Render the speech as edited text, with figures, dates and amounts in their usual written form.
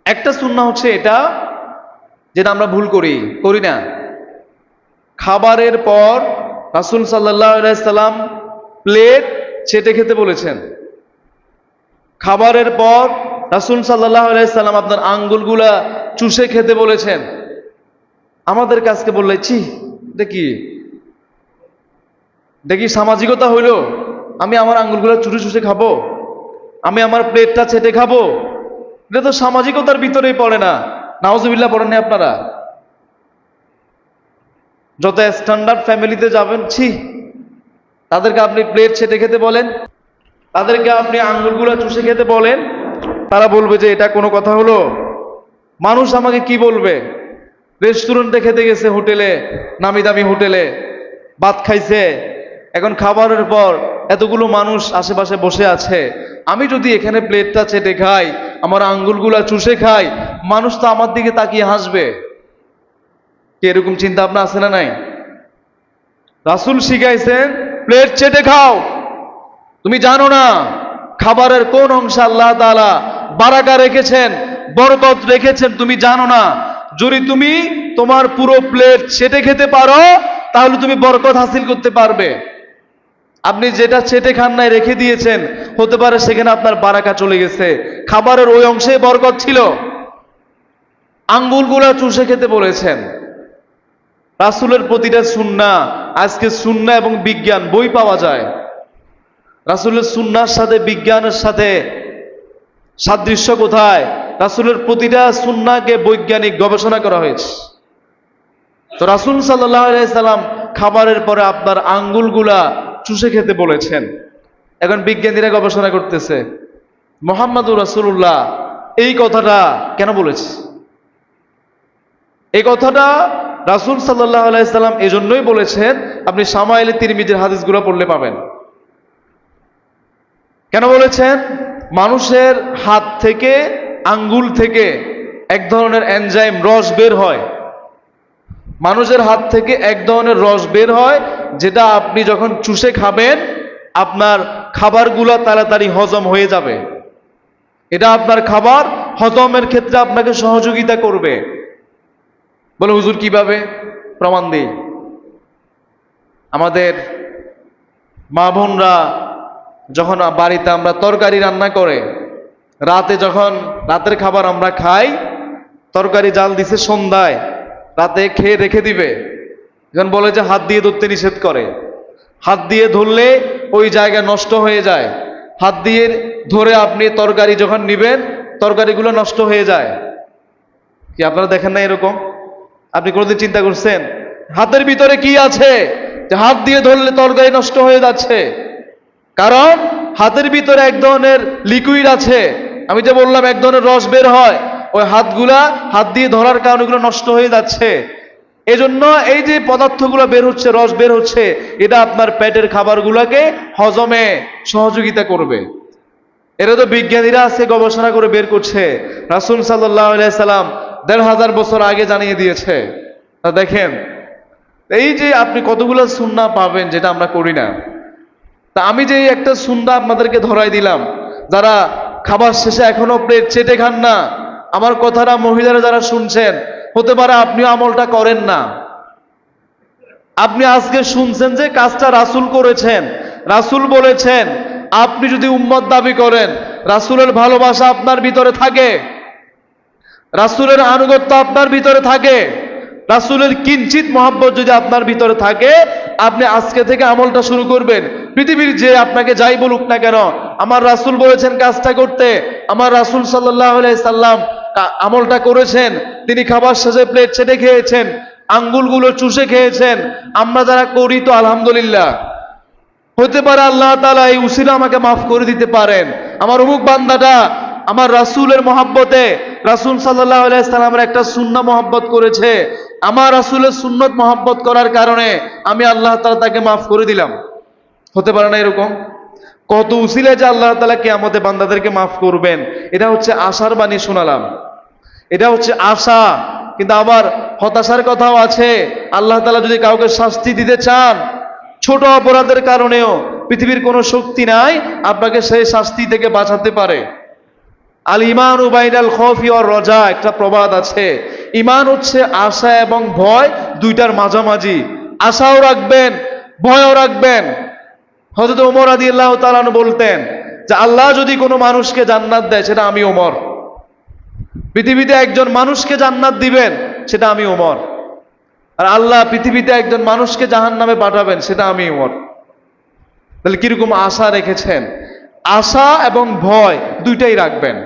একটা সুন্নাহ হচ্ছে এটা, যেটা আমরা ভুল করি না। খাবারের পর রাসূল সাল্লাল্লাহু আলাইহি সাল্লাম প্লেট ছেটে খেতে বলেছেন। খাবারের পর রাসূল সাল্লাল্লাহু আলাইহি সাল্লাম আপনার আঙ্গুলগুলা চুষে খেতে বলেছেন। আমাদের কাছকে বললে ছি, দেখি সামাজিকতা হইল, আমি আমার আঙ্গুলগুলা চুষে চুষে খাবো, আমি আমার প্লেটটা ছেটে খাবো? এটা তো সামাজিকতার ভিতরেই পড়ে না। নাউজুবিল্লাহ পড়েন না আপনারা? যত স্ট্যান্ডার্ড ফ্যামিলিতে যাবেন, ছি, তাদেরকে আপনি প্লেট ছেটে খেতে বলেন, তাদেরকে আপনি আঙ্গুলগুলা চুষে খেতে বলেন, তারা বলবে যে এটা কোনো কথা হলো? মানুষ আমাকে কি বলবে? রেস্টুরেন্টে খেতে গেছে, হোটেলে, নামি দামি হোটেলে ভাত খাইছে, এখন খাবারের পর এতগুলো মানুষ আশেপাশে বসে আছে, আমি যদি এখানে প্লেটটা চেটে খাই, আমার আঙ্গুলগুলা চুষে খাই, মানুষ তো আমার দিকে তাকিয়ে হাসবে। কি এরকম চিন্তা ভাবনা আছে না নাই? রাসূল শিখাইছেন প্লেট চেটে খাও। তুমি জানো না খাবারের কোন অংশে আল্লাহ তাআলা বারাকা রেখেছেন, বরকত রেখেছেন, তুমি জানো না। যদি তুমি তোমার পুরো প্লেট চেটে খেতে পারো, তাহলে তুমি বরকত হাসিল করতে পারবে। আপনি যেটা চেটে খান নাই, রেখে দিয়েছেন, হতে পারে সেখানে আপনার বারাকা চলে গেছে, খাবারের ওই অংশে বরকত ছিল। আঙ্গুলগুলা চুষে খেতে বলেছেন। রাসূলের প্রতিটা সুন্নাহ, আজকে সুন্নাহ এবং বিজ্ঞান বই পাওয়া যায়। রাসূলের সুন্নাহর সাথে বিজ্ঞানের সাথে সাদৃশ্য কোথায়? রাসূলের প্রতিটা সুন্নাহকে বৈজ্ঞানিক গবেষণা করা হয়েছে। তো রাসূল সাল্লাল্লাহু আলাইহি সাল্লাম খাবারের পরে আপনার আঙ্গুলগুলা চুষে খেতে বলেছেন। এখন বিজ্ঞানীরা গবেষণা করতেছে মুহাম্মদুর রাসূলুল্লাহ এই কথাটা কেন বলেছে। এই কথাটা রাসূল সাল্লাল্লাহু আলাইহি সাল্লাম এজন্যই বলেছেন, আপনি শামাইলে তিরমিজির হাদিসগুলো পড়লে পাবেন। কেন বলেছেন? মানুষের হাত থেকে, আঙ্গুল থেকে এক ধরনের এনজাইম, রস বের হয়। মানুষের হাত থেকে এক ধরনের রস বের হয়, যেটা আপনি যখন চুষে খাবেন, আপনার খাবারগুলো তাড়াতাড়ি হজম হয়ে যাবে। এটা আপনার খাবার হজমের ক্ষেত্রে আপনাকে সহযোগিতা করবে। বলে হুজুর কিভাবে? প্রমাণ দেই। আমাদের মা বোনরা যখন বাড়িতে আমরা তরকারি রান্না করে, রাতে যখন রাতের খাবার আমরা খাই, তরকারি জাল দিছে সন্ধ্যায়, রাতে খেয়ে রেখে দিবে, যখন বলে যে হাত দিয়ে ধরতে নিষেধ করে, হাত দিয়ে ধরলে ওই জায়গা নষ্ট হয়ে যায়, হাত দিয়ে ধরে আপনি তরকারি যখন নিবেন, তরকারিগুলো নষ্ট হয়ে যায়। কি আপনারা দেখেন না এরকম? আপনি কোনোদিন চিন্তা করছেন হাতের ভিতরে কি আছে যে হাত দিয়ে ধরলে তরকারি নষ্ট হয়ে যাচ্ছে? কারণ হাতের ভিতরে এক ধরনের লিকুইড আছে, আমি যে বললাম এক ধরনের রস বের হয়, ওই হাত দিয়ে ধরার কারণে ওগুলো নষ্ট হয়ে যাচ্ছে। এজন্য এই যে পদার্থগুলো বের হচ্ছে, রস বের হচ্ছে, এটা আপনার পেটের খাবারগুলোকে হজমে সহযোগিতা করবে। এটা তো বিজ্ঞানীরা আজকে গবেষণা করে বের করছে। রাসূল সাল্লাল্লাহু আলাইহি সাল্লাম ১৫০০ বছর আগে জানিয়ে দিয়েছে। তা দেখেন এই যে আপনি কতগুলো সুন্নাহ পাবেন যেটা আমরা করি না। তা আমি যে একটা সুন্নাহ আপনাদেরকে ধরাই দিলাম, যারা খাবার শেষে এখনো প্লেট চেটে খান না, আমার কথাটা মহিলারা যারা শুনছেন, হতে পারে আপনিও আমলটা করেন না। আপনি আজকে শুনছেন যে কাজটা রাসূল করেছেন, রাসূল বলেছেন। আপনি যদি উম্মত দাবি করেন, রাসূলের ভালোবাসা আপনার ভিতরে থাকে, রাসূলের আনুগত্য আপনার ভিতরে থাকে, রাসূলের কিঞ্চিত মহব্বত যদি আপনার ভিতরে থাকে, আপনি আজকে থেকে আমলটা শুরু করবেন। পৃথিবীর যে আপনাকে যাই বলুক না কেন, আমার রাসূল বলেছেন কাজটা করতে, আমার রাসূল সাল্লাল্লাহু আলাইহি সাল্লাম আমলটা করেছেন। তিনি খাবার শেষে প্লেট ছেটে খেয়েছেন, আঙ্গুলগুলো চুষে খেয়েছেন। আমরা যারা করি তো আলহামদুলিল্লাহ, হতে পারে আল্লাহ তাআলা এই উসিলা আমাকে মাফ করে দিতে পারেন। আমার অমুক বান্দাটা আমার রাসূলের মহব্বতে, রাসূল সাল্লাল্লাহু আলাইহি সাল্লামের একটা সুন্নাহ মহব্বত করেছে, আমার রাসূলের সুন্নত মহব্বত করার কারণে আমি আল্লাহ তাআলা তাকে মাফ করে দিলাম। হতে পারে না এরকম? কত উসিলা যে আল্লাহ তাআলা কিয়ামতে বান্দাদেরকে মাফ করবেন, এটা হচ্ছে আশার বাণী শোনালাম, এটা হচ্ছে আশা। কিন্তু আবার হতাশার কথাও আছে। আল্লাহ তাআলা যদি কাউকে শাস্তি দিতে চান, ছোট অপরাধের কারণেও পৃথিবীর কোনো শক্তি নাই আপনাকে সেই শাস্তি থেকে বাঁচাতে পারে। আল ইমান বাইনাল খৌফি ওয়ার রজা, একটা প্রবাদ আছে। ইমান হচ্ছে আশা এবং ভয় দুইটার মাঝামাঝি। আশাও রাখবেন, ভয়ও রাখবেন। হযরত ওমর রাদিয়াল্লাহু তাআলা আনহু বলতেন যে আল্লাহ যদি কোনো মানুষকে জান্নাত দেয় সেটা আমি ওমর। পৃথিবীতে একজন মানুষকে জান্নাত দিবেন সেটা আমি ওমর। আর আল্লাহ পৃথিবীতে একজন মানুষকে জাহান্নামে পাঠাবেন সেটা আমি ওমর। তাহলে কিরকম আশা রেখেছেন? আশা এবং ভয় দুইটাই রাখবেন।